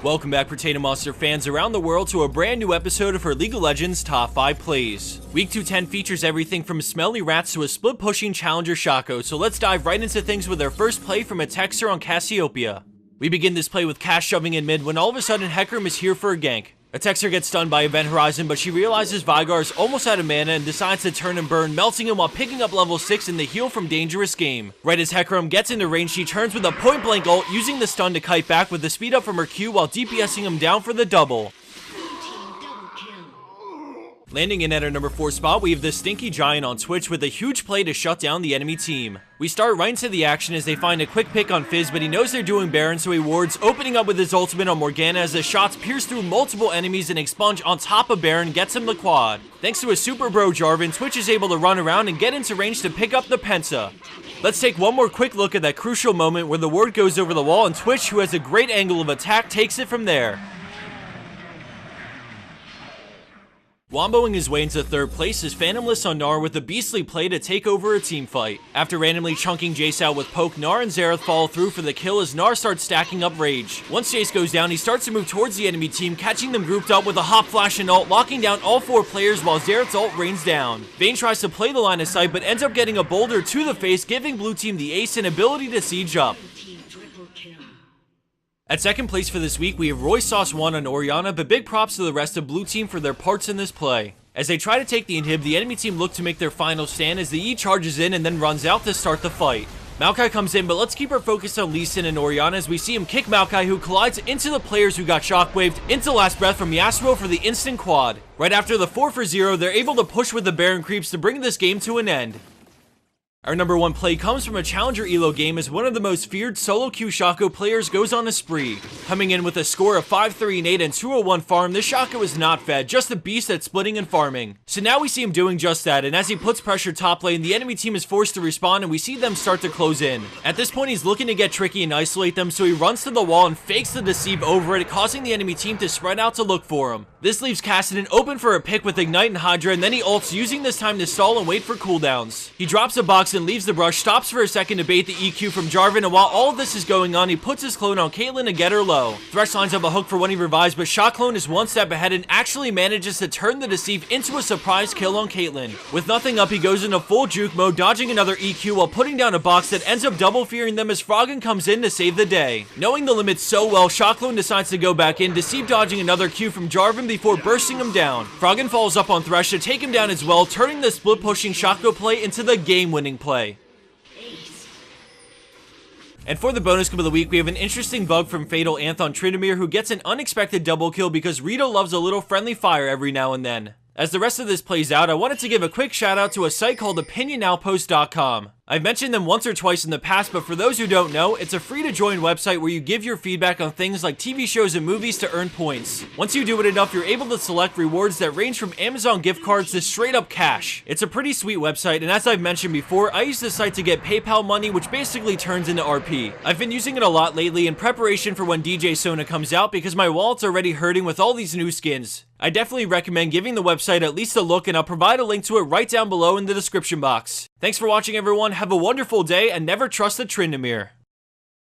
Welcome back, Potato Monster fans around the world, to a brand new episode of our League of Legends Top 5 Plays. Week 210 features everything from smelly rats to a split-pushing challenger Shaco, so let's dive right into things with our first play from Attexer on Cassiopeia. We begin this play with Cass shoving in mid when all of a sudden Hecarim is here for a gank. Attexer gets stunned by Event Horizon, but she realizes Veigar is almost out of mana and decides to turn and burn, melting him while picking up level 6 in the heal from Dangerous Game. Right as Hecarim gets into range, she turns with a point-blank ult, using the stun to kite back with the speed up from her Q while DPSing him down for the double. Landing in at our number 4 spot, we have TheStinkyGiant on Twitch with a huge play to shut down the enemy team. We start right into the action as they find a quick pick on Fizz, but he knows they're doing Baron, so he wards, opening up with his ultimate on Morgana as the shots pierce through multiple enemies and expunge on top of Baron gets him the quad. Thanks to a super bro Jarvan, Twitch is able to run around and get into range to pick up the Penta. Let's take one more quick look at that crucial moment where the ward goes over the wall and Twitch, who has a great angle of attack, takes it from there. Womboing his way into 3rd place is Phantomles on Gnar with a beastly play to take over a team fight. After randomly chunking Jace out with poke, Gnar and Xerath follow through for the kill as Gnar starts stacking up rage. Once Jace goes down, he starts to move towards the enemy team, catching them grouped up with a hop flash and ult, locking down all 4 players while Xerath's ult rains down. Vayne tries to play the line of sight but ends up getting a boulder to the face, giving blue team the ace and ability to siege up. At 2nd place for this week, we have Roy Sauce 1 on Orianna, but big props to the rest of blue team for their parts in this play. As they try to take the inhib, the enemy team look to make their final stand as the E charges in and then runs out to start the fight. Maokai comes in, but let's keep our focus on Lee Sin and Orianna as we see him kick Maokai, who collides into the players who got shockwaved into Last Breath from Yasuo for the instant quad. Right after the 4-for-0, they're able to push with the Baron creeps to bring this game to an end. Our number 1 play comes from a challenger elo game as one of the most feared solo queue Shaco players goes on a spree. Coming in with a score of 5-3-8 and 201 farm, this Shaco is not fed, just a beast at splitting and farming. So now we see him doing just that, and as he puts pressure top lane, the enemy team is forced to respawn and we see them start to close in. At this point, he's looking to get tricky and isolate them, so he runs to the wall and fakes the deceive over it, causing the enemy team to spread out to look for him. This leaves Kassadin open for a pick with Ignite and Hydra, and then he ults, using this time to stall and wait for cooldowns. He drops a box and leaves the brush, stops for a second to bait the EQ from Jarvan, and while all of this is going on, he puts his clone on Caitlyn to get her low. Thresh lines up a hook for when he revives, but Shaclone is one step ahead and actually manages to turn the deceive into a surprise kill on Caitlyn. With nothing up, he goes into full juke mode, dodging another EQ while putting down a box that ends up double fearing them as Froggen comes in to save the day. Knowing the limits so well, Shaclone decides to go back in, deceive dodging another Q from Jarvan before bursting him down. Froggen follows up on Thresh to take him down as well, turning the split pushing Shaco play into the game-winning play. And for the bonus clip of the week, we have an interesting bug from fatalanth on Tryndamere, who gets an unexpected double kill because Rito loves a little friendly fire every now and then. As the rest of this plays out, I wanted to give a quick shout out to a site called OpinionOutpost.com. I've mentioned them once or twice in the past, but for those who don't know, it's a free to join website where you give your feedback on things like TV shows and movies to earn points. Once you do it enough, you're able to select rewards that range from Amazon gift cards to straight up cash. It's a pretty sweet website, and as I've mentioned before, I use this site to get PayPal money, which basically turns into RP. I've been using it a lot lately in preparation for when DJ Sona comes out because my wallet's already hurting with all these new skins. I definitely recommend giving the website at least a look, and I'll provide a link to it right down below in the description box. Thanks for watching, everyone. Have a wonderful day, and never trust the Tryndamere.